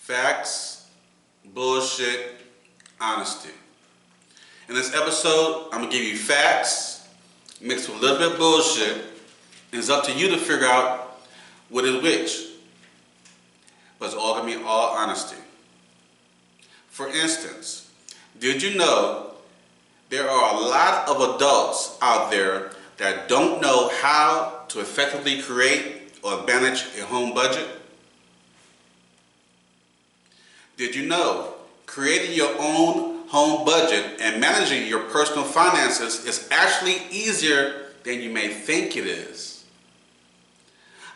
Facts, bullshit, honesty. In this episode, I'm going to give you facts mixed with a little bit of bullshit, and it's up to you to figure out what is which. But it's all going to be all honesty. For instance, did you know there are a lot of adults out there that don't know how to effectively create or manage a home budget? Did you know creating your own home budget and managing your personal finances is actually easier than you may think it is?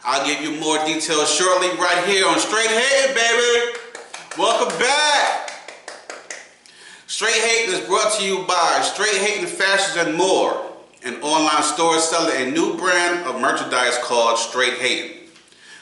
I'll give you more details shortly right here on Straight Hating, baby. Welcome back. Straight Hating is brought to you by Straight Hating Fashions and More, an online store selling a new brand of merchandise called Straight Hating.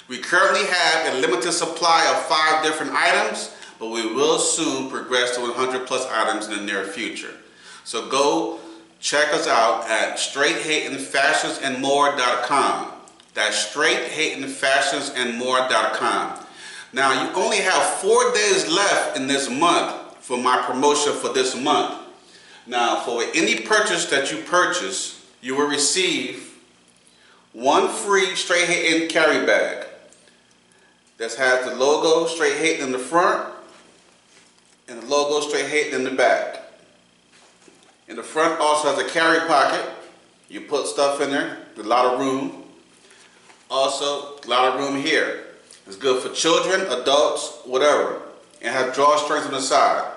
We currently have a limited supply of 5 different items, but we will soon progress to 100 plus items in the near future. So go check us out at straighthatingfashionsandmore.com. That's straighthatingfashionsandmore.com. Now you only have 4 days left in this month for my promotion for this month. Now for any purchase that you purchase, you will receive 1 free Straight Hating carry bag that has the logo Straight Hating in the front and the logo Straight Hating in the back. In the front also has a carry pocket. You put stuff in there, a lot of room. Also, a lot of room here. It's good for children, adults, whatever. And has drawstrings on the side.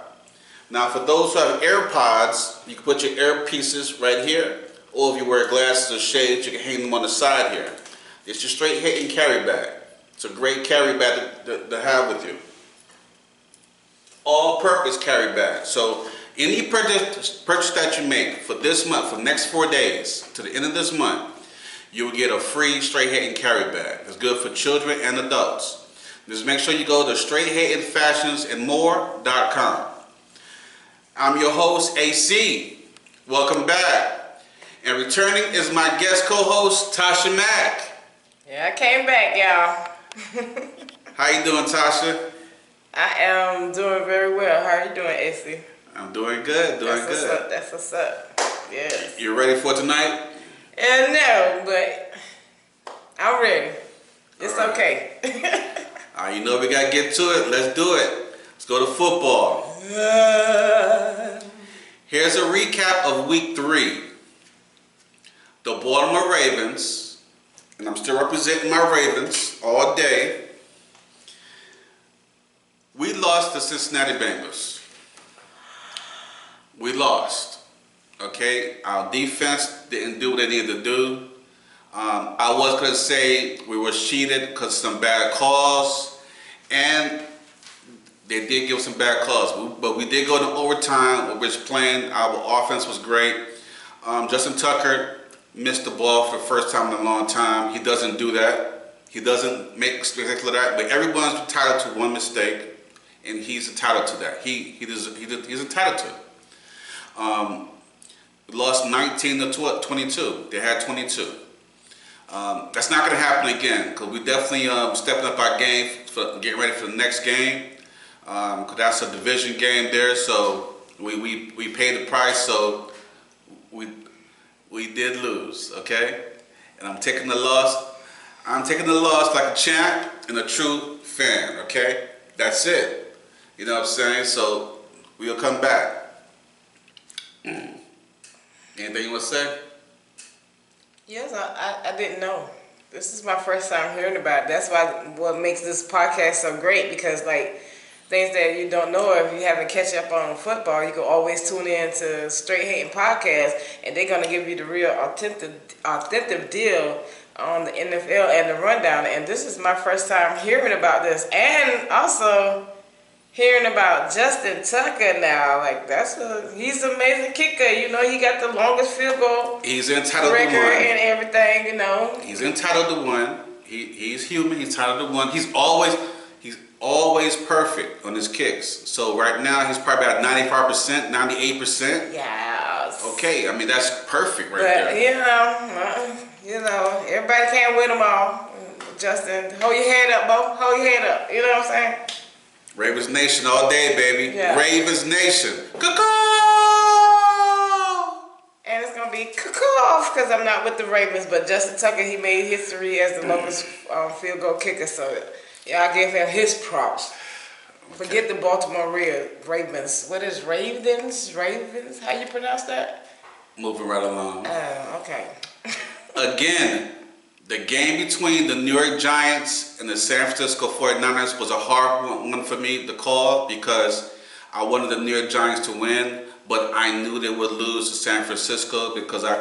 Now for those who have AirPods, you can put your earpieces right here. Or if you wear glasses or shades, you can hang them on the side here. It's your Straight Hating carry bag. It's a great carry bag to have with you. All-purpose carry bag. So any purchase that you make for this month, for the next 4 days, to the end of this month, you will get a free Straight Hating carry bag. It's good for children and adults. Just make sure you go to straighthatingfashionsandmore.com. I'm your host, AC. Welcome back. And returning is my guest co-host, Tasha Mack. Yeah, I came back, y'all. How you doing, Tasha? I am doing very well. How are you doing, AC? I'm doing good, doing good. That's what's up. Yes. You ready for tonight? No, but I'm ready. It's right. Okay. You know we got to get to it. Let's do it. Let's go to football. Here's a recap of week 3. The Baltimore Ravens, and I'm still representing my Ravens all day. We lost the Cincinnati Bengals. We lost. Okay, our defense didn't do what they needed to do. I was going to say we were cheated because of some bad calls, and they did give some bad calls, but we did go to overtime, which playing our offense was great. Justin Tucker missed the ball for the first time in a long time. He doesn't do that. He doesn't make mistakes like that, but everyone's entitled to one mistake, and he's entitled to that. He's entitled to it. We lost 19-22. They had 22. That's not going to happen again because we definitely stepping up our game for getting ready for the next game. Because that's a division game there, so we paid the price. So we did lose, okay? And I'm taking the loss. I'm taking the loss like a champ and a true fan, okay? That's it. You know what I'm saying? So we'll come back. Anything you want to say? Yes, I didn't know. This is my first time hearing about it. That's what makes this podcast so great, because like things that you don't know, if you haven't catch up on football, you can always tune in to Straight Hating Podcast, and they're gonna give you the real authentic deal on the NFL and the rundown. And this is my first time hearing about this, and also hearing about Justin Tucker now. Like he's an amazing kicker. You know, he got the longest field goal. He's entitled to one. And everything. You know, he's entitled to one. He's human. He's entitled to one. He's always perfect on his kicks. So right now he's probably about 95%, 98%. Yes. Okay, I mean that's perfect right there. But you know, everybody can't win them all. Justin, hold your head up, Bo. Hold your head up. You know what I'm saying? Ravens Nation all day, baby. Yeah. Ravens Nation. Caw-caw! And it's gonna be off because I'm not with the Ravens, but Justin Tucker, he made history as the longest field goal kicker, so yeah, I gave him his props. Okay. Forget the Baltimore Ravens. What is Ravens? Ravens? How you pronounce that? Moving right along. Okay. Again, the game between the New York Giants and the San Francisco 49ers was a hard one for me to call because I wanted the New York Giants to win, but I knew they would lose to San Francisco because I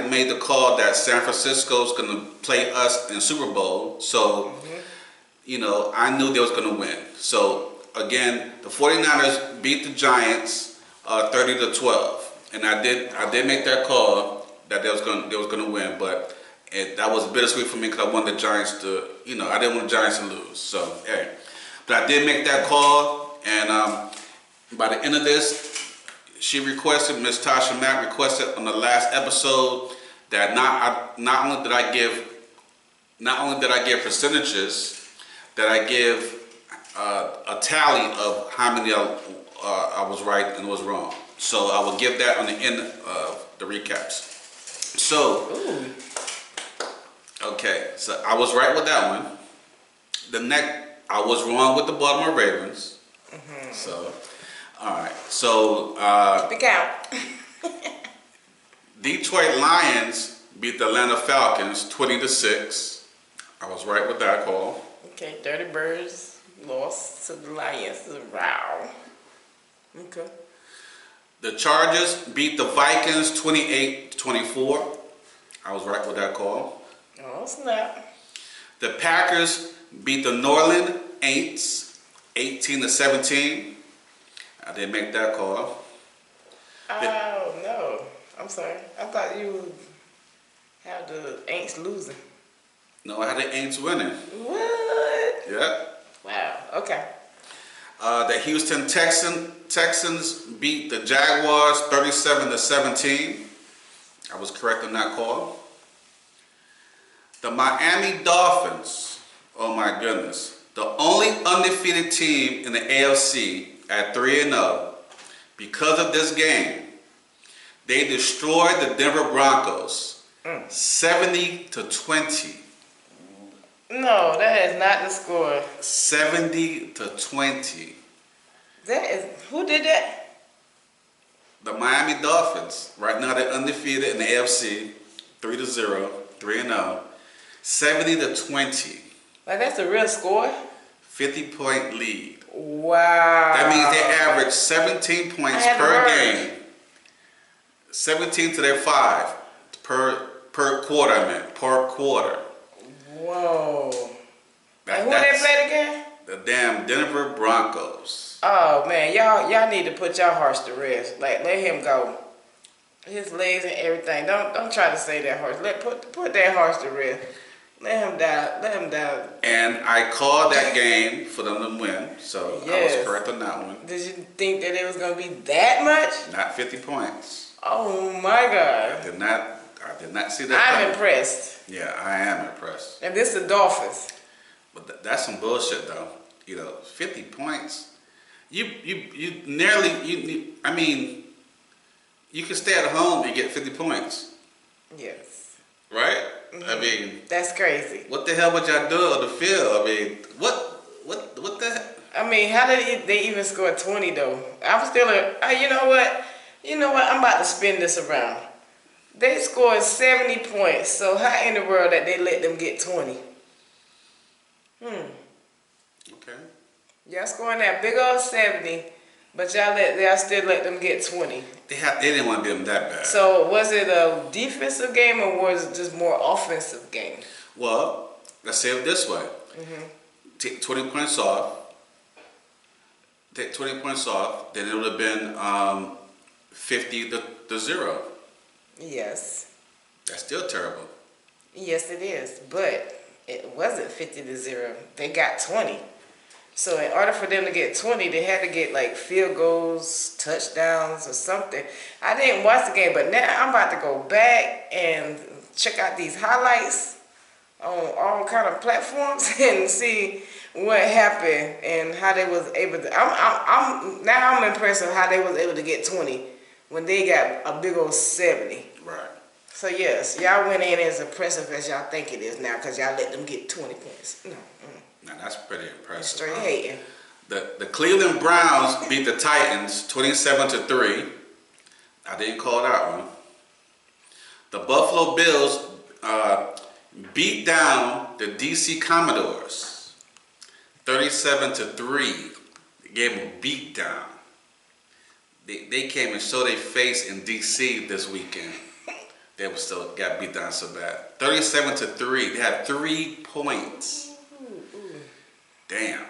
made the call that San Francisco is going to play us in Super Bowl. So, you know, I knew they was going to win. So, again, the 49ers beat the Giants 30-12. And I did make that call that they was going to win, but that was bittersweet for me because I wanted the Giants to, you know, I didn't want the Giants to lose. So, hey. But I did make that call, and by the end of this, Miss Tasha Mack requested on the last episode that not only did I give percentages, that I give a tally of how many I was right and was wrong. So I will give that on the end of the recaps. So, okay, so I was right with that one. I was wrong with the Baltimore Ravens. So, all right. So, The count. Detroit Lions beat the Atlanta Falcons 20-6. I was right with that call. Okay, Dirty Birds lost to the Lions. Wow. Okay. The Chargers beat the Vikings 28-24. I was right with that call. Oh, snap. The Packers beat the New Orleans Saints 18-17. I didn't make that call. Oh, no. I'm sorry. I thought you would have the Aints losing. No, I had the Saints winning. What? Yeah. Wow. Okay. The Houston Texans beat the Jaguars 37-17. I was correct on that call. The Miami Dolphins, oh my goodness, the only undefeated team in the AFC at 3-0. Because of this game, they destroyed the Denver Broncos 70-20. No, that is not the score. 70-20. That is, who did that? The Miami Dolphins. Right now they're undefeated in the AFC. 3-0, 3-0. 70-20. Like, that's a real score? 50-point lead. Wow. That means they average 17 points per game. 17 to their 5 per quarter, per quarter. Whoa. And who they played again? The damn Denver Broncos. Oh man, y'all need to put y'all horse to rest. Like, let him go. His legs and everything. Don't try to say that horse. Put that horse to rest. Let him die. Let him die. And I called that game for them to win, so Yes. I was correct on that one. Did you think that it was gonna be that much? Not 50 points. Oh my God. I did not see that. I'm coming. impressed. Yeah, I am impressed. And this is the Dolphins. But that's some bullshit, though. You know, 50 points. You nearly. I mean, you can stay at home and get 50 points, Yes. right? I mean, That's crazy. what the hell would y'all do on the field? I mean, what the? I mean, how did they even score 20 though? I'm still you know what? You know what? I'm about to spin this around. They scored 70 points. So how in the world that they let them get 20? Okay. Y'all scoring that big old 70, but y'all still let them get 20. They didn't want to beat them that bad. So was it a defensive game or was it just more offensive game? Well, let's say it this way. Take 20 points off. Take 20 points off, then it would have been 50-0. Yes. That's still terrible. Yes, it is. But it wasn't 50-0. They got 20. So in order for them to get 20, they had to get like field goals, touchdowns, or something. I didn't watch the game, but now I'm about to go back and check out these highlights on all kind of platforms and see what happened and how they was able to. I'm impressed with how they was able to get 20 when they got a big old 70. Right. So yes, y'all went in as impressive as y'all think it is now because y'all let them get 20 points. No, Now that's pretty impressive. straight hating. The Cleveland Browns beat the Titans 27-3. I didn't call that one. The Buffalo Bills beat down the DC Commodores 37-3. They gave them a beat down. They came and showed their face in DC this weekend. They were still got beat down so bad. 37-3. They had 3 points. Damn.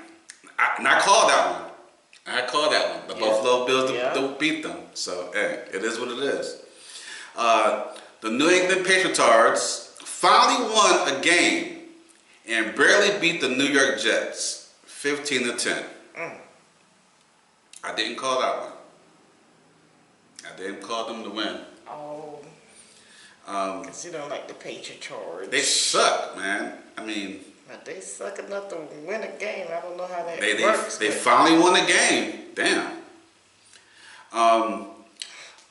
I called that one. The Buffalo Bills don't beat them. So, hey, it is what it is. The New England Patriots finally won a game and barely beat the New York Jets 15-10. I didn't call that one. I didn't call them to win. Oh. Because you don't like the Patriots. They suck, man. I mean... But they suck enough to win a game. I don't know how that works. They finally won a game. Damn.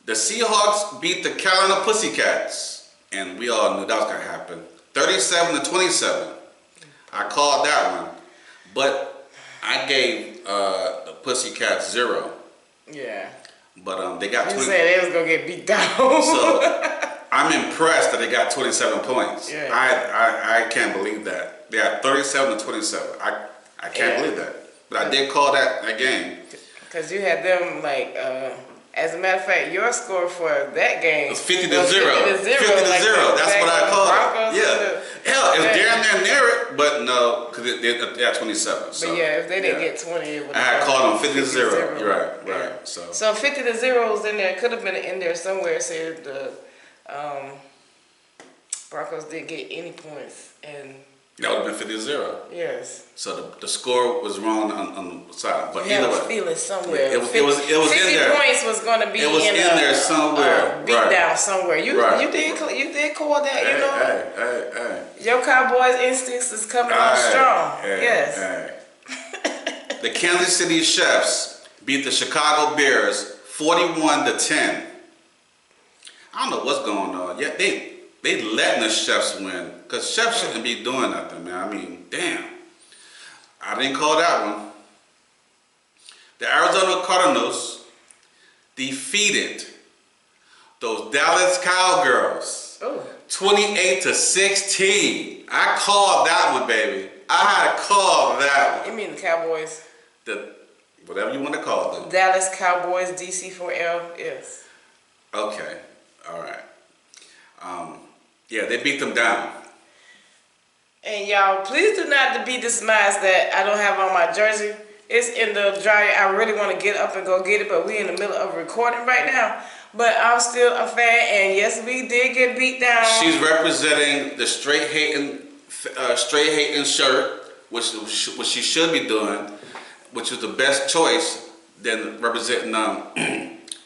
The Seahawks beat the Carolina Pussycats. And we all knew that was going to happen. 37-27. I called that one. But I gave the Pussycats 0. Yeah. But they got 20. You said they was going to get beat down. So I'm impressed that they got 27 points. Yeah. I can't believe that. They had 37-27. I can't believe that. But I did call that game. Because you had them like, as a matter of fact, your score for that game it was 50-0. 50-0. 50-0. That's what I called it. Yeah. Hell, it was damn near it, but no, because they had 27. So, but yeah, if they didn't get 20, it would I had called them 50-0. You're right. Yeah. So 50-0 was in there. Could have been in there somewhere. Said the Broncos didn't get any points, and that would have been 50-0. Yes. So the score was wrong on the side, but you either have way, a feeling somewhere. it was 50 in there. Points was going to be it was in there somewhere. Beat down somewhere. You did call that. You know. Hey. Your Cowboys instincts is coming on strong. Yes. The Kansas City Chiefs beat the Chicago Bears 41-10. I don't know what's going on. Yeah, they letting the Chiefs win. Because Chiefs shouldn't be doing nothing, man. I mean, damn. I didn't call that one. The Arizona Cardinals defeated those Dallas Cowgirls 28-16. I called that one, baby. I had to call that one. You mean the Cowboys? Whatever you want to call them. Dallas Cowboys, DC4L, yes. Okay, all right. Yeah, they beat them down. And y'all, please do not be dismayed that I don't have on my jersey. It's in the dryer. I really want to get up and go get it, but we're in the middle of recording right now. But I'm still a fan, and yes, we did get beat down. She's representing the straight hating shirt, which she should be doing, which was the best choice than representing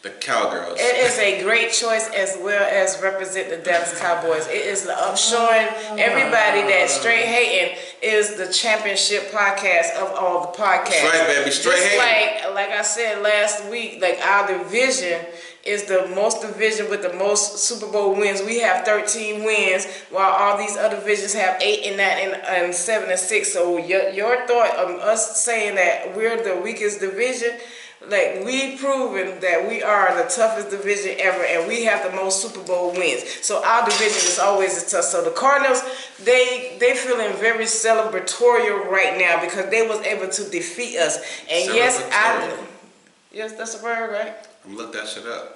the Cowgirls. It is a great choice as well as represent the Dallas Cowboys. It is showing everybody that Straight Hating is the championship podcast of all the podcasts. That's right, baby. Straight Hating. Like I said last week, like our division is the most division with the most Super Bowl wins. We have 13 wins, while all these other divisions have 8 and 9 and 7 and 6. So your thought of us saying that we're the weakest division, like we proven that we are the toughest division ever, and we have the most Super Bowl wins. So our division is always tough. So the Cardinals, they feeling very celebratorial right now because they was able to defeat us. And yes, that's a word, right? I'm gonna look that shit up.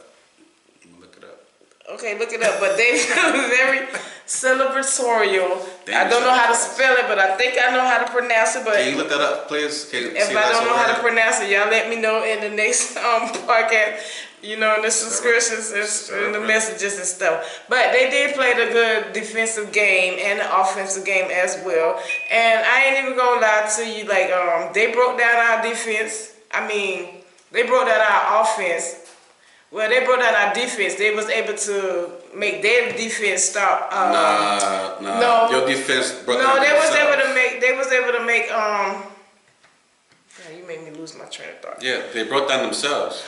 Okay, look it up. But they feel very celebratorial. I don't know how to spell it, but I think I know how to pronounce it. But can you look that up, please? If I don't know how to pronounce it, y'all let me know in the next podcast. You know, in the subscriptions and in the messages and stuff. But they did play the good defensive game and the offensive game as well. And I ain't even gonna lie to you, like they broke down our defense. I mean, they broke down our offense. Well, they brought out our defense. They was able to make their defense stop. No. Your defense broke down. No, they was able to make. They was able to make. lose my train of thought. Yeah, they broke down themselves.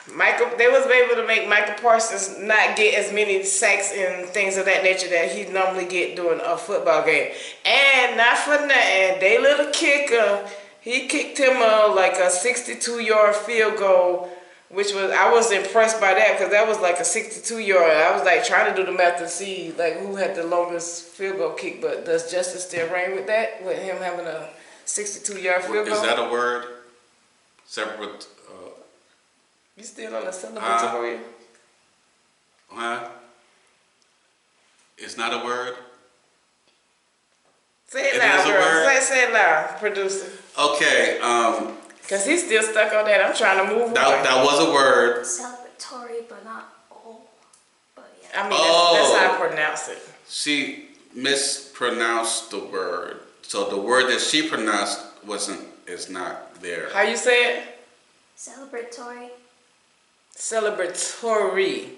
They was able to make Michael Parsons not get as many sacks and things of that nature that he normally get during a football game. And not for nothing, they little kicker, he kicked him like a 62-yard field goal, which was, I was impressed by that because that was like a 62-yard. I was like trying to do the math to see like who had the longest field goal kick, but does justice still reign with that? With him having a 62-yard field goal? Is that a word? Separate. You still on the celebratory? Huh? It's not a word? Say it loud, girl. Say it loud, producer. Okay, Because he's still stuck on that. I'm trying to move on. That was a word. Celebratory, but not all. But yeah. I mean, that's how I pronounce it. She mispronounced the word. So the word that she pronounced is not there. How you say it? Celebratory. Celebratory,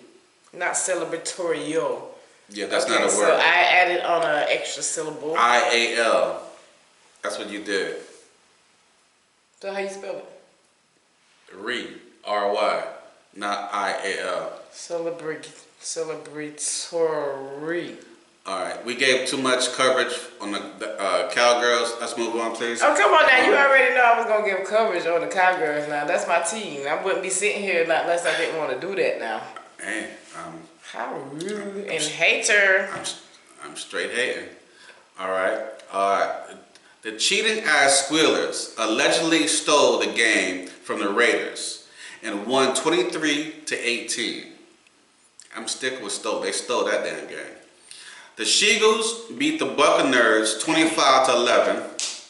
not celebratorio. Yeah, that's not a word. So I added on an extra syllable. IAL. That's what you did. So how you spell it? R-Y, not IAL. Celebratory. All right, we gave too much coverage on the Cowgirls. Let's move on, please. Oh, come on now. You already know I was going to give coverage on the Cowgirls now. That's my team. I wouldn't be sitting here unless I didn't want to do that now. Hey, how rude and hater. I'm straight hating. All right. The cheating ass Squealers allegedly stole the game from the Raiders and won 23-18. I'm sticking with stole. They stole that damn game. The Sheagles beat the Buccaneers 25-11,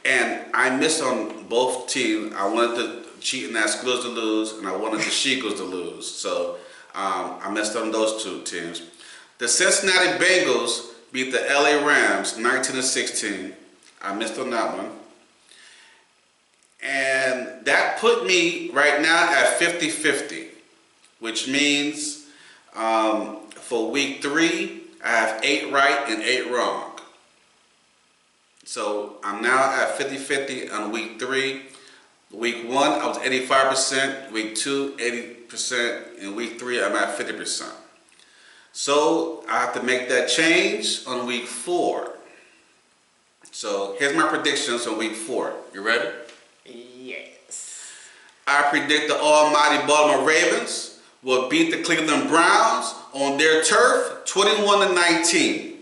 and I missed on both teams. I wanted the cheating ass Squealers to lose, and I wanted the Sheagles to lose. So I missed on those two teams. The Cincinnati Bengals beat the LA Rams 19-16. I missed on that one. And that put me right now at 50-50, which means for week 3, I have 8 right and 8 wrong. So I'm now at 50-50 on week 3. Week 1, I was 85%. Week 2, 80%. And week 3, I'm at 50%. So I have to make that change on week 4. So here's my predictions on week 4. You ready? Yes. I predict the almighty Baltimore Ravens will beat the Cleveland Browns on their turf 21-19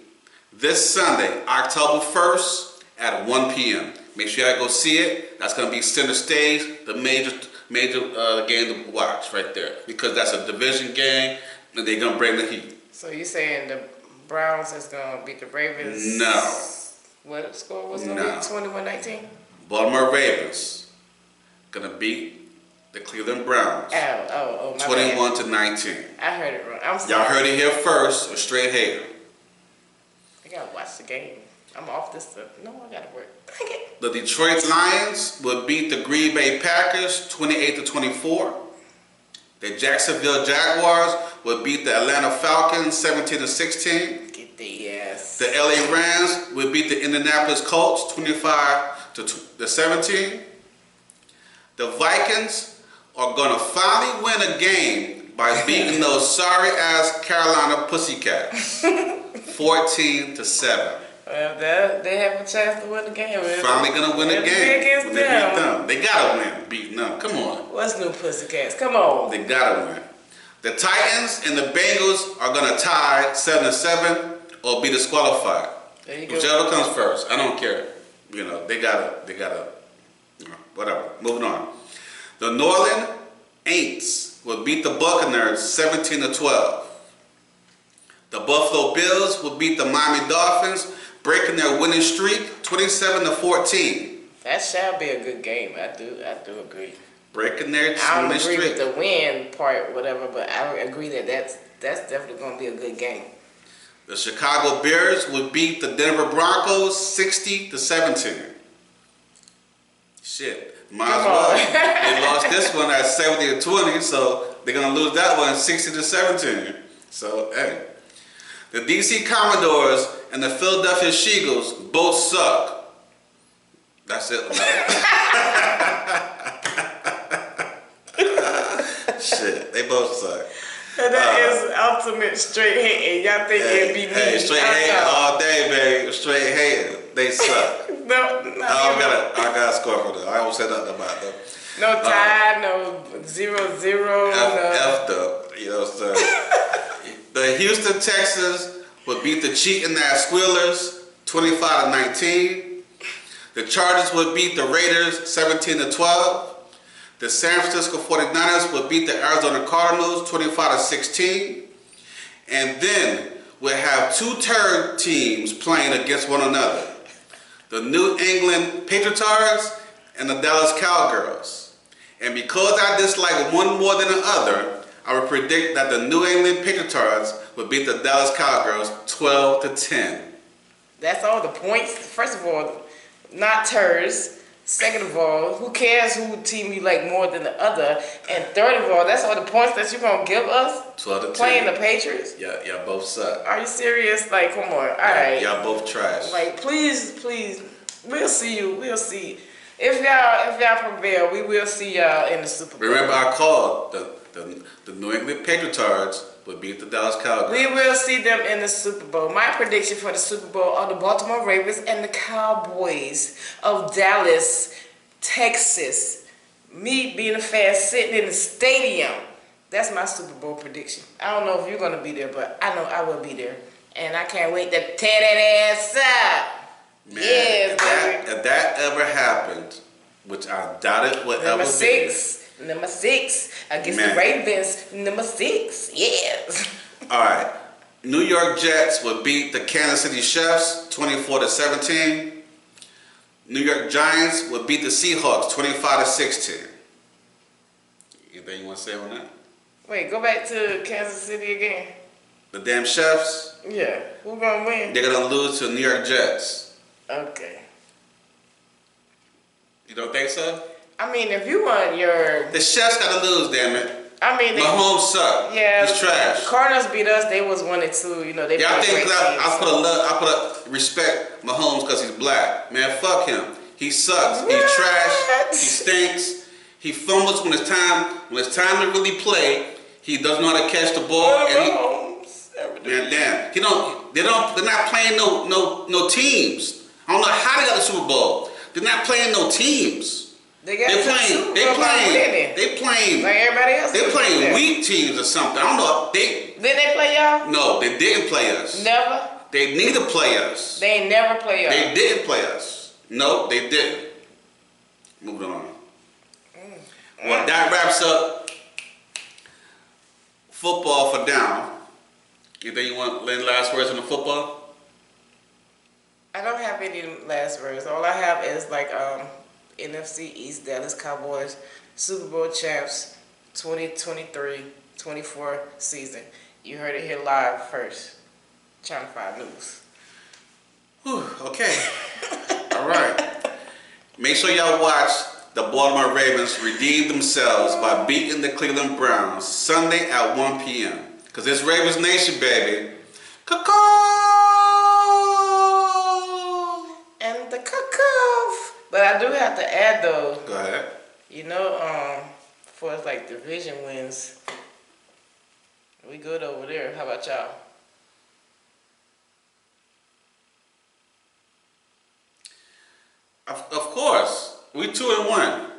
this Sunday, October 1st at 1 p.m. Make sure you go see it. That's going to be center stage, the major game to watch right there, because that's a division game and they're going to bring the heat. So you saying the Browns is going to beat the Ravens? No. What score was going to be? 21-19? Baltimore Ravens going to beat the Cleveland Browns. Oh, my 21-19. I heard it wrong. I'm sorry. Y'all heard it here first, a straight hater. I gotta watch the game. I'm off this stuff. No, I gotta work. Okay. The Detroit Lions will beat the Green Bay Packers 28-24. The Jacksonville Jaguars will beat the Atlanta Falcons 17-16. Get the ass. The LA Rams will beat the Indianapolis Colts 25-17. The Vikings are gonna finally win a game by beating those sorry ass Carolina Pussycats 14-7. Well, they have a chance to win the game. Finally gonna win a game against when they beat them. They gotta win, beating them. Come on. What's new, Pussycats? Come on. They gotta win. The Titans and the Bengals are gonna tie 7-7 or be disqualified. There you go. Whichever comes first, I don't care. You know, they gotta. Whatever. Moving on. The New Orleans Saints will beat the Buccaneers 17-12. The Buffalo Bills will beat the Miami Dolphins, breaking their winning streak 27-14. That shall be a good game. I do agree. Breaking their I don't winning agree streak. with the win part, whatever, but I agree that that's definitely going to be a good game. The Chicago Bears will beat the Denver Broncos 60-17. Shit. Might as well. They lost this one at 70-20, so they're going to lose that one 60-17. So, hey. The DC Commodores and the Philadelphia Sheagles both suck. That's it. They both suck. And that is ultimate straight hating. Y'all think it'd be me? Hey, straight hating all day, baby. Straight hating. They suck. No, I got a score for them. I won't say nothing about them. no tie, no 0-0. F up. You know what I'm saying? The Houston Texans would beat the cheating ass Squealers 25-19. The Chargers would beat the Raiders 17-12. The San Francisco 49ers would beat the Arizona Cardinals 25-16. And then we'll have two third teams playing against one another. The New England Patriots and the Dallas Cowgirls. And because I dislike one more than the other, I would predict that the New England Patriots would beat the Dallas Cowgirls 12-10. That's all the points. First of all, not turds. Second of all, who cares who team you like more than the other? And third of all, that's all the points that you're going to give us? 12-10. Playing the Patriots? Yeah, y'all both suck. Are you serious? Like, come on. All right. Y'all both trash. Like, please, we'll see you. We'll see. If y'all prevail, we will see y'all in the Super Bowl. Remember, I called the New England Patriots would beat the Dallas Cowgirls. We will see them in the Super Bowl. My prediction for the Super Bowl are the Baltimore Ravens and the Cowboys of Dallas, Texas. Me being a fan sitting in the stadium. That's my Super Bowl prediction. I don't know if you're going to be there, but I know I will be there. And I can't wait to tear that ass up. Man, Yes, if that ever happened, which I doubt it would ever be. Number six against Man. the Ravens. Number 6, yes. All right. New York Jets would beat the Kansas City Chiefs 24-17. New York Giants would beat the Seahawks 25-16. Anything you want to say on that? Wait, go back to Kansas City again. The damn Chiefs, Yeah, who gonna win? they're going to lose to the New York Jets. Okay. You don't think so? I mean, if you want your, The Chiefs got to lose, damn it. I mean, Mahomes suck. yeah, He's trash. Cardinals beat us. They was 1-2. You know, they. Yeah, I played think great I teams. put a respect Mahomes because he's black. Man, fuck him. He sucks. He's What? trash. He stinks. He fumbles when it's time to really play. He doesn't know how to catch the ball. Mahomes. Man, damn. They're not playing no teams. I don't know how they got the Super Bowl. They're not playing no teams. They playing like everybody else. They're playing there. weak teams or something. I don't know. Didn't they play y'all? No, they didn't play us. Never. They need to play us. They ain't never play y'all. They didn't play us. No, they didn't. Moving on. Well, that wraps up football for down. You think you want any last words on the football? I don't have any last words. All I have is like NFC East Dallas Cowboys Super Bowl champs 2023-24 season. You heard it here live first. Channel 5 News. Whew, okay. All right. Make sure y'all watch the Baltimore Ravens redeem themselves by beating the Cleveland Browns Sunday at 1 p.m. Because it's Ravens Nation, baby. Caw-caw! And the cuckoo. But I do have to add though, Go ahead. you know, for like division wins, we good over there. How about y'all? Of course. We 2-1.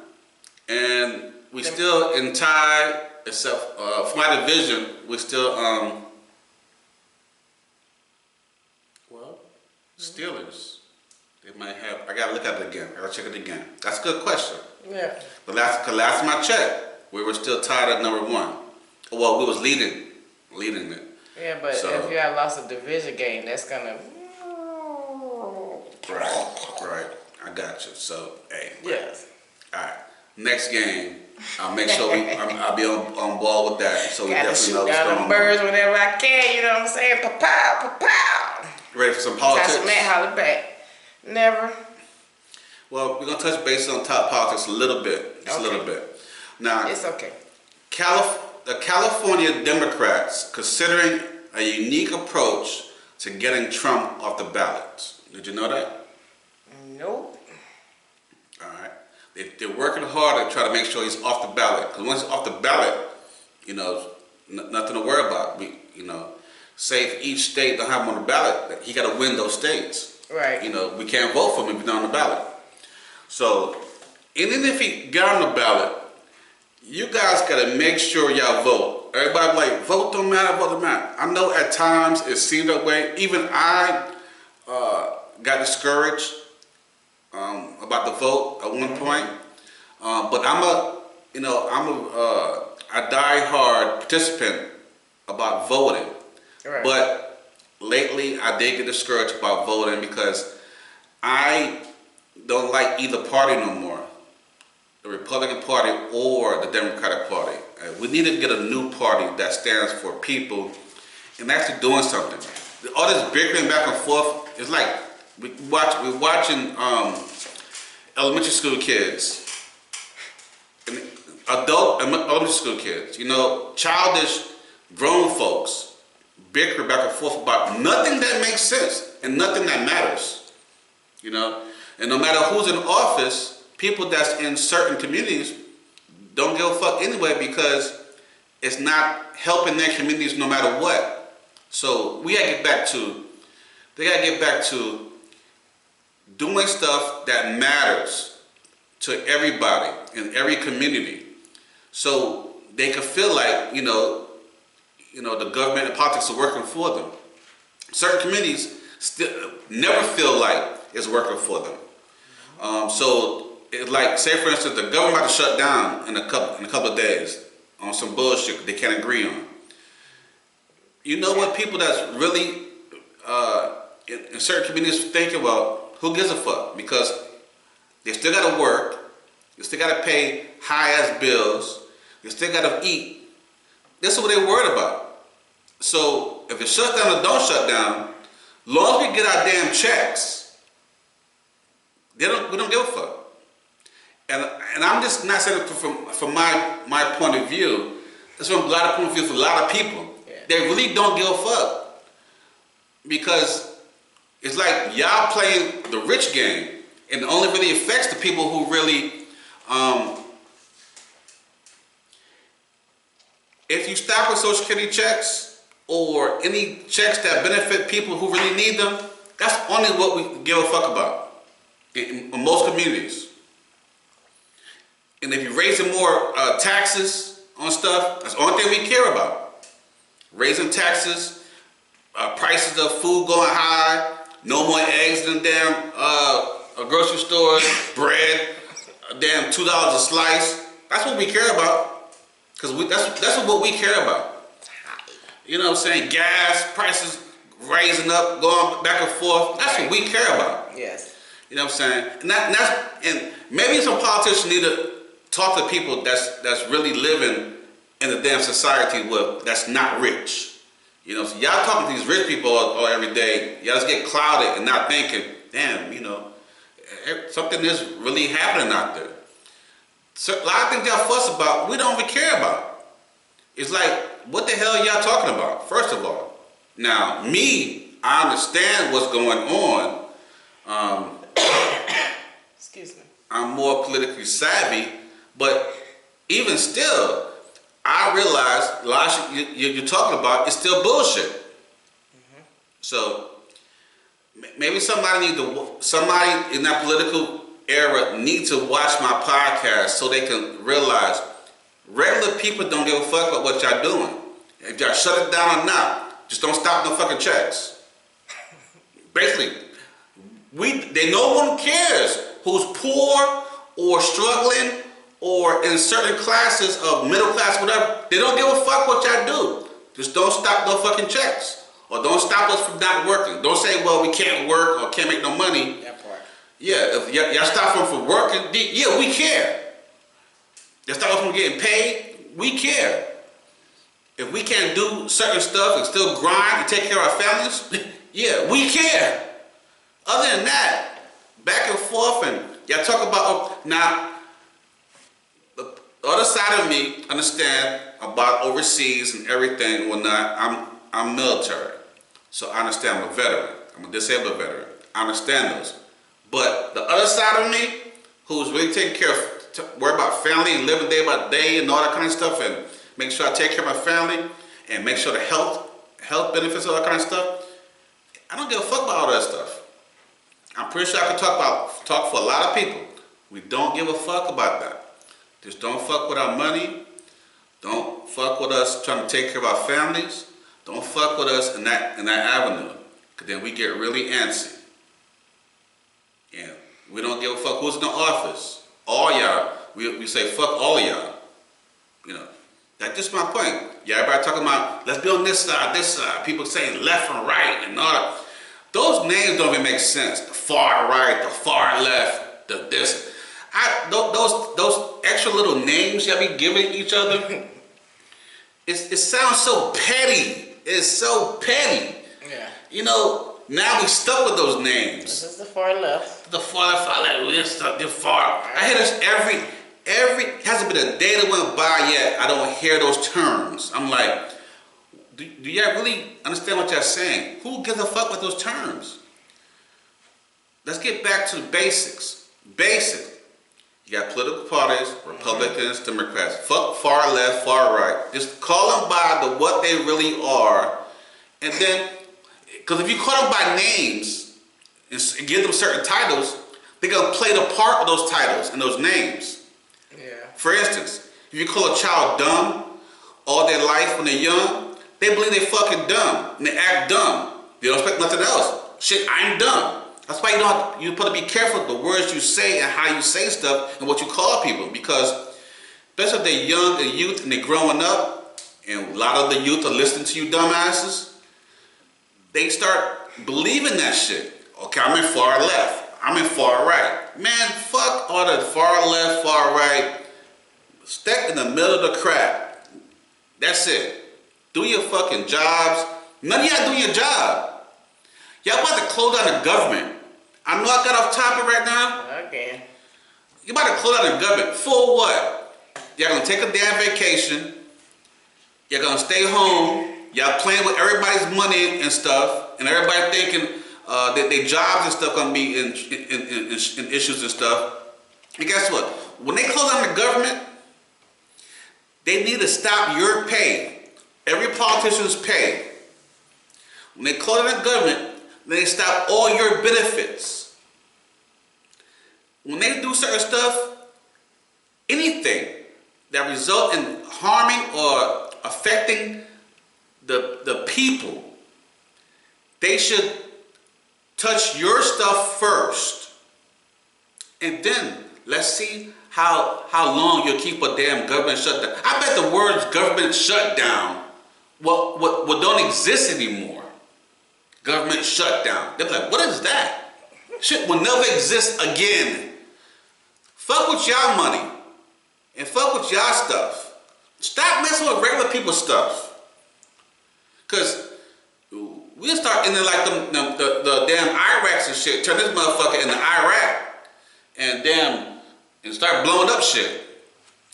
And we still in tie, except for my division, we still, Steelers. They might have, I gotta look at it again. I gotta check it again. That's a good question. Yeah. But last time I checked, we were still tied at number 1. Well, we was leading it. Yeah, but So- if you had lost a division game, that's gonna. Right. I got you. So, hey. Yes. All right. Next game, I'll make sure I'll be on ball with that. So we Gotta definitely know shoot what's down going the on. birds whenever I can. You know what I'm saying? Pa-pow, pa-pow. Ready for some politics? Tasha Matt holler back. Never. Well, we're gonna touch base on top politics a little bit. Just a Okay. little bit. Now, It's okay. the California Democrats considering a unique approach to getting Trump off the ballot. Did you know that? Nope. All right. They're working hard to try to make sure he's off the ballot. Because once he's off the ballot, you know, nothing to worry about. Say if each state don't have him on the ballot, he got to win those states. Right. We can't vote for him if he's not on the ballot. So, and then if he got on the ballot, you guys got to make sure y'all vote. Everybody like, vote don't matter, vote don't matter. I know at times it seemed that way. Even I got discouraged about the vote at one point. But I'm a die-hard participant about voting. Right. But lately I did get discouraged about voting because I don't like either party no more. The Republican Party or the Democratic Party. We need to get a new party that stands for people and actually doing something. All this bickering back and forth is like we're watching elementary school kids, and adult elementary school kids. Childish grown folks bicker back and forth about nothing that makes sense and nothing that matters. And no matter who's in office. People that's in certain communities don't give a fuck anyway because it's not helping their communities no matter what. So they gotta get back to doing stuff that matters to everybody in every community. So they can feel like, the government and politics are working for them. Certain communities still never feel like it's working for them. It's like, say for instance, the government about to shut down in a couple of days on some bullshit they can't agree on. You know what people that's really in certain communities thinking, well, who gives a fuck? Because they still got to work, they still got to pay high-ass bills, they still got to eat. This is what they're worried about. So if it shuts down or don't shut down, long as we get our damn checks, we don't give a fuck. And I'm just not saying it from my point of view. That's from a lot of point of view for a lot of people. Yeah. They really don't give a fuck. Because it's like y'all playing the rich game. And it only really affects the people who really, if you stop with Social Security checks or any checks that benefit people who really need them, that's only what we give a fuck about in most communities. And if you're raising more taxes on stuff, that's the only thing we care about. Raising taxes, prices of food going high, no more eggs in the damn grocery stores, bread, damn $2 a slice. That's what we care about. Because that's what we care about. You know what I'm saying? Gas prices rising up, going back and forth. That's what we care about. Yes. You know what I'm saying? And maybe some politicians need to talk to people that's really living in the damn society that's not rich. So y'all talking to these rich people all every day. Y'all just get clouded and not thinking, damn, something is really happening out there. So a lot of things y'all fuss about, we don't even care about. It's like, what the hell are y'all talking about, first of all? Now, I understand what's going on. Excuse me. I'm more politically savvy, but even still, I realize a lot of shit you're talking about is still bullshit. Mm-hmm. So maybe somebody in that political era needs to watch my podcast so they can realize regular people don't give a fuck about what y'all doing. If y'all shut it down or not, just don't stop no fucking checks. Basically, no one cares who's poor or struggling or in certain classes of middle class, whatever. They don't give a fuck what y'all do. Just don't stop no fucking checks. Or don't stop us from not working. Don't say, well, we can't work or can't make no money. That part. Yeah, if y'all stop them from working, yeah, we care. Y'all stop us from getting paid, we care. If we can't do certain stuff and still grind and take care of our families, yeah, we care. Other than that, back and forth, and y'all talk about, now, the other side of me understand about overseas and everything and whatnot. I'm military, so I understand. I'm a veteran. I'm a disabled veteran. I understand those. But the other side of me, who's really taking care of, worry about family and living day by day and all that kind of stuff, and make sure I take care of my family, and make sure the health benefits, all that kind of stuff. I don't give a fuck about all that stuff. I'm pretty sure I can talk for a lot of people. We don't give a fuck about that. Just don't fuck with our money. Don't fuck with us trying to take care of our families. Don't fuck with us in that avenue, because then we get really antsy. And we don't give a fuck who's in the office. All y'all, we say fuck all y'all. You know, that's just my point. Yeah, everybody talking about let's be on this side. People saying left and right and all that. Those names don't even make sense. The far right, the far left, the this. Those extra little names y'all be giving each other. It sounds so petty. It's so petty. Yeah. You know, now we stuck with those names. This is the far left. The far left, we're stuck, the far. I hear this every, hasn't been a day that went by yet, I don't hear those terms. I'm like, do y'all really understand what y'all saying? Who gives a fuck with those terms? Let's get back to the basics. Basics. You got political parties, Republicans, Democrats. Fuck far left, far right. Just call them by what they really are. And then, because if you call them by names and give them certain titles, they're going to play the part of those titles and those names. Yeah. For instance, if you call a child dumb all their life when they're young, they believe they're fucking dumb and they act dumb. They don't expect nothing else. Shit, I'm dumb. That's why you're supposed to be careful with the words you say and how you say stuff and what you call people, because especially if they're young and youth and they're growing up and a lot of the youth are listening to you dumbasses, they start believing that shit. Okay, I'm in far left. I'm in far right. Man, fuck all the far left, far right. Step in the middle of the crap. That's it. Do your fucking jobs. None of y'all doing your job. Y'all about to close down the government. I know I got off topic right now. Okay. You about to close down the government. For what? Y'all gonna take a damn vacation. You're gonna stay home. Y'all playing with everybody's money and stuff. And everybody thinking that their jobs and stuff gonna be in issues and stuff. And guess what? When they close down the government, they need to stop your pay. Every politician's pay. When they close down the government, they stop all your benefits. When they do certain stuff, anything that result in harming or affecting the people, they should touch your stuff first. And then let's see how long you'll keep a damn government shutdown. I bet the words government shutdown what don't exist anymore. Government shutdown. They're like, what is that? Shit will never exist again. Fuck with y'all money. And fuck with y'all stuff. Stop messing with regular people's stuff. Because we'll start ending like the damn Iraqs and shit. Turn this motherfucker into Iraq. And start blowing up shit.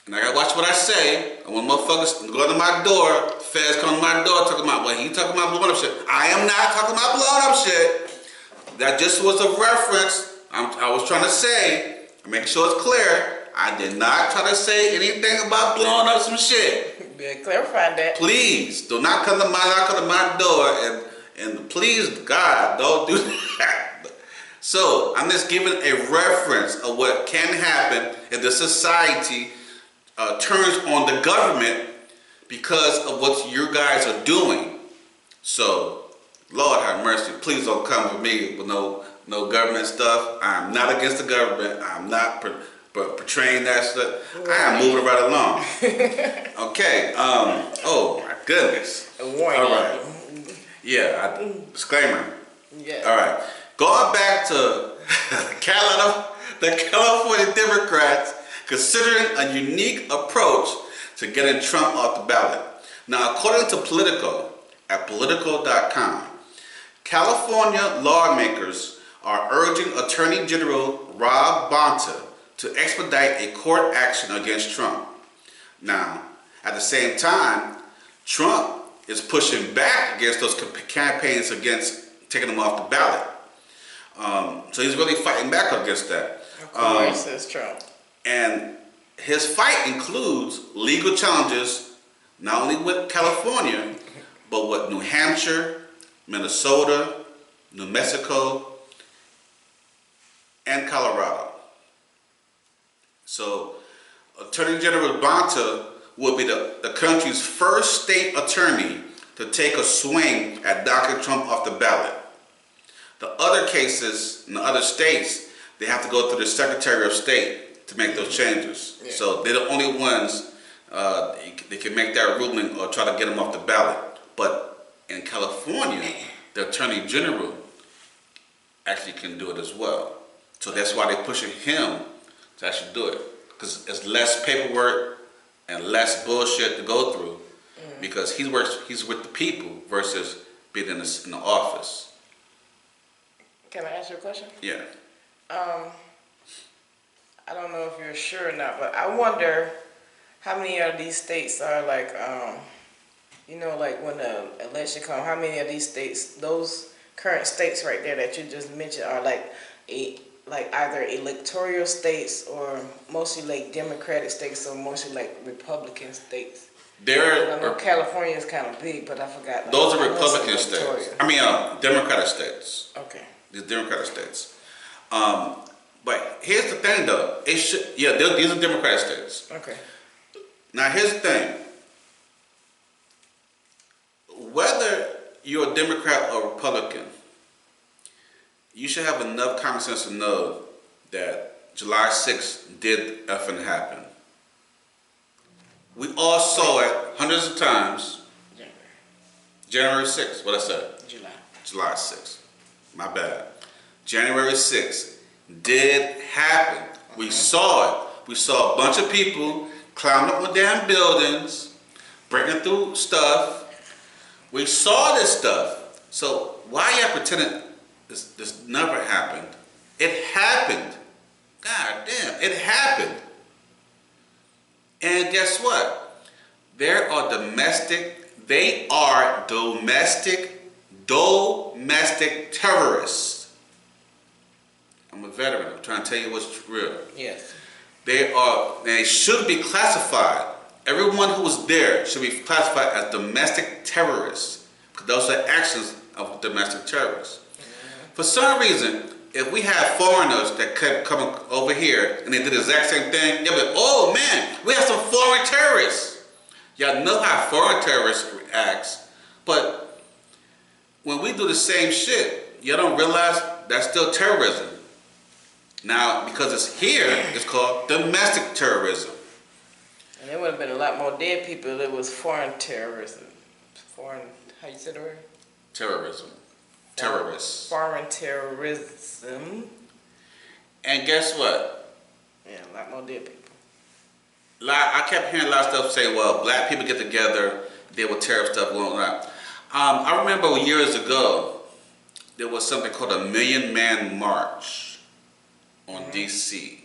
And I gotta watch what I say. And when motherfuckers go to my door, feds come to my door talking about, well, he talking about blowing up shit. I am not talking about blowing up shit. That just was a reference. I was trying to say, make sure it's clear, I did not try to say anything about blowing up some shit. Yeah, clarify that. Please, do not come to my door and please, God, don't do that. So, I'm just giving a reference of what can happen if the society turns on the government because of what you guys are doing. So, Lord have mercy. Please don't come with me with no government stuff. I'm not against the government. I'm not portraying that stuff. Right. I am moving right along. Okay. Oh my goodness. A warning. All right. Yeah. Disclaimer. Yeah. All right. Going back to the California Democrats considering a unique approach to getting Trump off the ballot. Now, according to Politico, at Politico.com, California lawmakers are urging Attorney General Rob Bonta to expedite a court action against Trump. Now, at the same time, Trump is pushing back against those campaigns against taking him off the ballot. So he's really fighting back against that. Of course, it's Trump. And his fight includes legal challenges Not only with California, but with New Hampshire, Minnesota, New Mexico, and Colorado. So Attorney General Bonta will be the country's first state attorney to take a swing at Dr. Trump off the ballot. The other cases in the other states, they have to go through the Secretary of State to make those changes. Yeah. So they're the only ones they can make that ruling or try to get them off the ballot. But in California, the Attorney General actually can do it as well. So that's why they're pushing him to actually do it. Because it's less paperwork and less bullshit to go through. Because he's with the people versus being in the office. Can I ask you a question? Yeah. I don't know if you're sure or not, but I wonder how many of these states are like, like when the election comes, how many of these states, those current states right there that you just mentioned, are like either electoral states or mostly like Democratic states or mostly like Republican states. I know California is kind of big, but I forgot. Those are Republican states. I mean, Democratic states. Okay. These Democratic states. But here's the thing, though. These are Democratic states. Okay. Now, here's the thing. Whether you're a Democrat or Republican, you should have enough common sense to know that July 6th did effing happen. We all saw it hundreds of times. January 6th, what I said? July 6th. My bad. January 6th did happen. We saw it. We saw a bunch of people climbing up on damn buildings, breaking through stuff. We saw this stuff. So why y'all pretending this never happened? It happened. God damn, it happened. And guess what? They are domestic terrorists. I'm a veteran. I'm trying to tell you what's real. Yes. They should be classified. Everyone who was there should be classified as domestic terrorists. Because those are actions of domestic terrorists. Mm-hmm. For some reason, if we have foreigners that kept coming over here and they did the exact same thing, they'll be like, oh man, we have some foreign terrorists. Y'all know how foreign terrorists react. But when we do the same shit, y'all don't realize that's still terrorism. Now, because it's here, it's called domestic terrorism. And there would have been a lot more dead people if it was foreign terrorism. How you say the word? Terrorism. Terrorists. Foreign terrorism. And guess what? Yeah, a lot more dead people. I kept hearing a lot of stuff say, well, black people get together, they will tear up stuff going on. I remember years ago, there was something called a Million Man March on DC.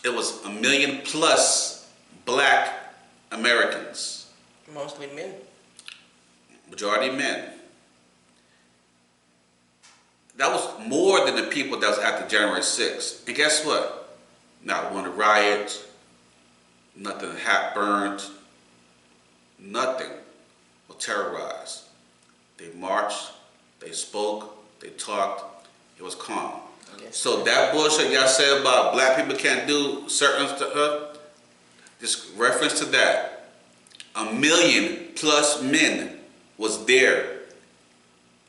It was 1 million plus black Americans. Mostly men. Majority men. That was more than the people that was at the January 6th. And guess what? Not one riot, nothing burned, nothing was terrorized. They marched, they spoke, they talked, it was calm. Yes. So that bullshit y'all said about black people can't do certain stuff, just reference to that. 1 million plus men was there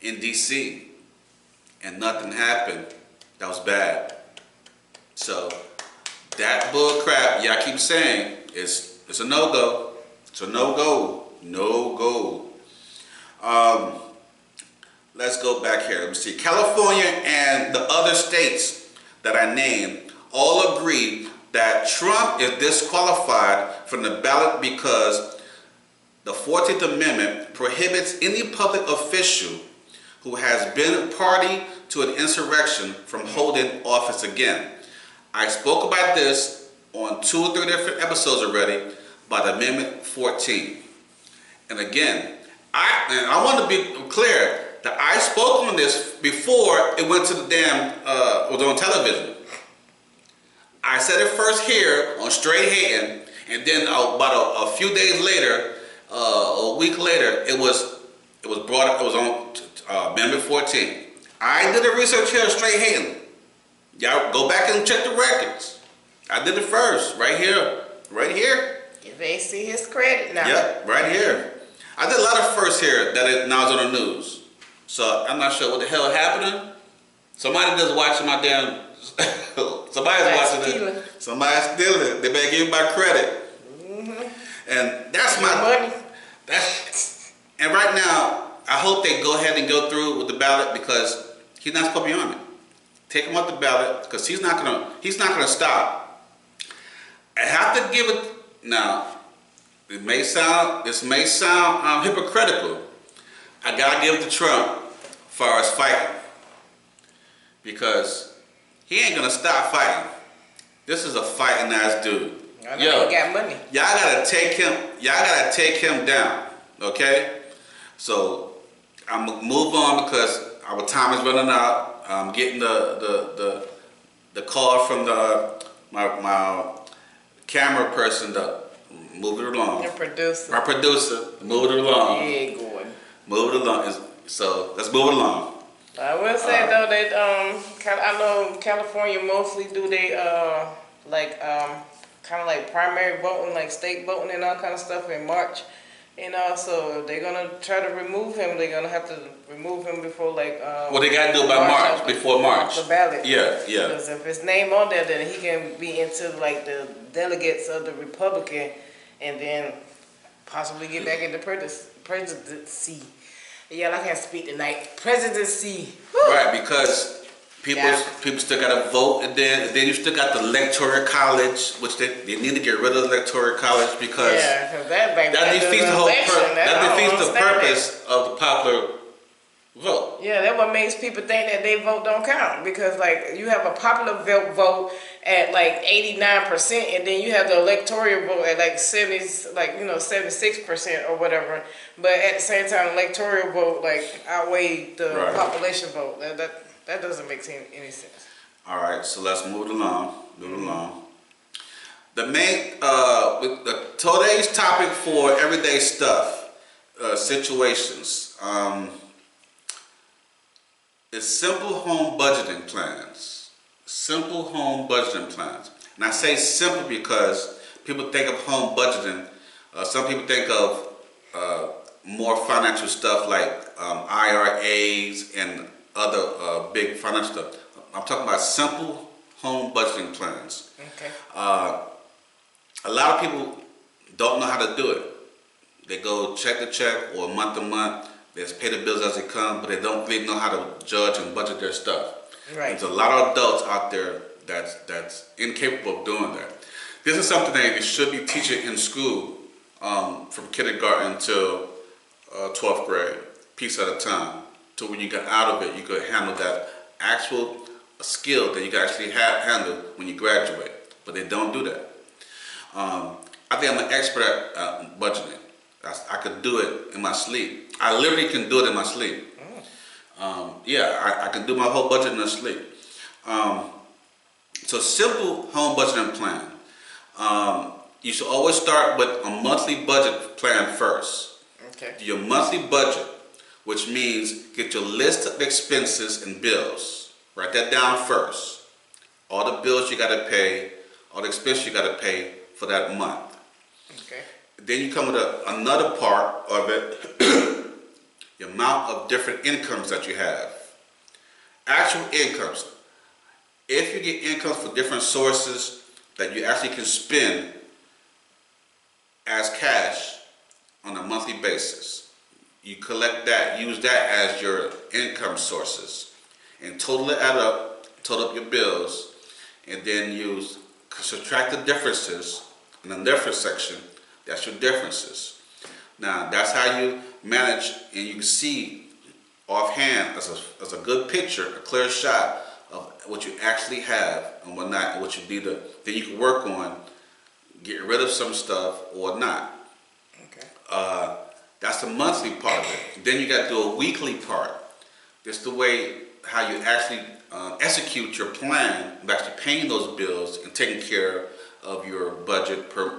in DC and nothing happened. That was bad. So that bull crap y'all keep saying it's a no-go. It's a no-go. No-go. Let's go back here. Let me see. California and the other states that I named all agree that Trump is disqualified from the ballot because the 14th Amendment prohibits any public official who has been party to an insurrection from holding office again. I spoke about this on 2 or 3 different episodes already about Amendment 14. And again, I want to be clear that I spoke on this before it went to the was on television. I said it first here on Straight Hating, And then about a few days later, a week later, it was brought up. It was on Amendment 14. I did the research here, straight Hayden. Y'all go back and check the records. I did it first, right here, right here. If they see his credit now. Yep, right here. I did a lot of firsts here that it now is on the news. So I'm not sure what the hell happening. Somebody just watching my damn. Somebody's watching it. Somebody's stealing it. They better give me my credit. And that's my money. And right now, I hope they go ahead and go through with the ballot because he's not supposed to be on it. Take him off the ballot because he's not gonna stop. I have to give it now. This may sound hypocritical. I gotta give it to Trump as far as fighting because he ain't gonna stop fighting. This is a fighting ass dude. I know he got money. Y'all gotta take him. Y'all gotta take him down. Okay. So I'm gonna move on because our time is running out. I'm getting the call from my camera person to move it along. Your producer. My producer, move it along. Yeah, going. Move it along. So let's move it along. I will say though that I know California mostly do they kind of like primary voting, like state voting and all kind of stuff in March. And also, if they're gonna try to remove him, they're gonna have to remove him before like. Well, they gotta do it by March, before March. The ballot. Yeah. Because if his name on there, then he can be into like the delegates of the Republican, and then possibly get back into presidency. Yeah, I can't speak tonight. Presidency. Whew. Right, because people still gotta vote, and then you still got the electoral college, which they need to get rid of the electoral college because that defeats the whole that defeats the purpose of the popular vote. Yeah, that's what makes people think that their vote don't count because like you have a popular vote at like 89%, and then you have the electoral vote at like 76% or whatever. But at the same time, electoral vote like outweigh the population vote. That doesn't make any sense. All right, so let's move it along. The main today's topic for everyday stuff, situations, is simple home budgeting plans. Simple home budgeting plans. And I say simple because people think of home budgeting. Some people think of more financial stuff like IRAs and other big financial stuff. I'm talking about simple home budgeting plans. Okay. A lot of people don't know how to do it. They go check to check or month to month. They just pay the bills as they come, but they don't really know how to judge and budget their stuff. Right. There's a lot of adults out there that's incapable of doing that. This is something that they should be teaching in school from kindergarten to 12th grade, piece at a time. To when you get out of it, you could handle that actual skill that you can actually handle when you graduate. But they don't do that. I think I'm an expert at budgeting. I could do it in my sleep. I literally can do it in my sleep. I can do my whole budget in my sleep. So simple home budgeting plan. You should always start with a monthly budget plan first. Okay. Do your monthly budget, which means get your list of expenses and bills. Write that down first. All the bills you got to pay, all the expenses you got to pay for that month. Okay. Then you come with another part of it, the amount of different incomes that you have. Actual incomes. If you get incomes from different sources that you actually can spend as cash on a monthly basis, you collect that, use that as your income sources, and total it up your bills, and then subtract the differences in the difference section. That's your differences. Now, that's how you manage, and you can see offhand as a good picture, a clear shot of what you actually have and what not, and what you need to, then you can work on getting rid of some stuff or not. Okay. That's the monthly part of it. Then you got to do a weekly part. That's the way how you actually execute your plan of actually paying those bills and taking care of your budget per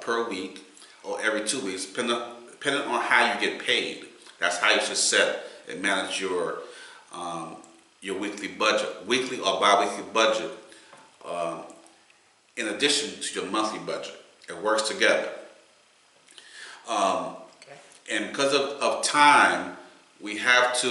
per week or every 2 weeks, depending on how you get paid. That's how you should set and manage your weekly budget, weekly or bi-weekly budget, in addition to your monthly budget. It works together. And because of time, we have to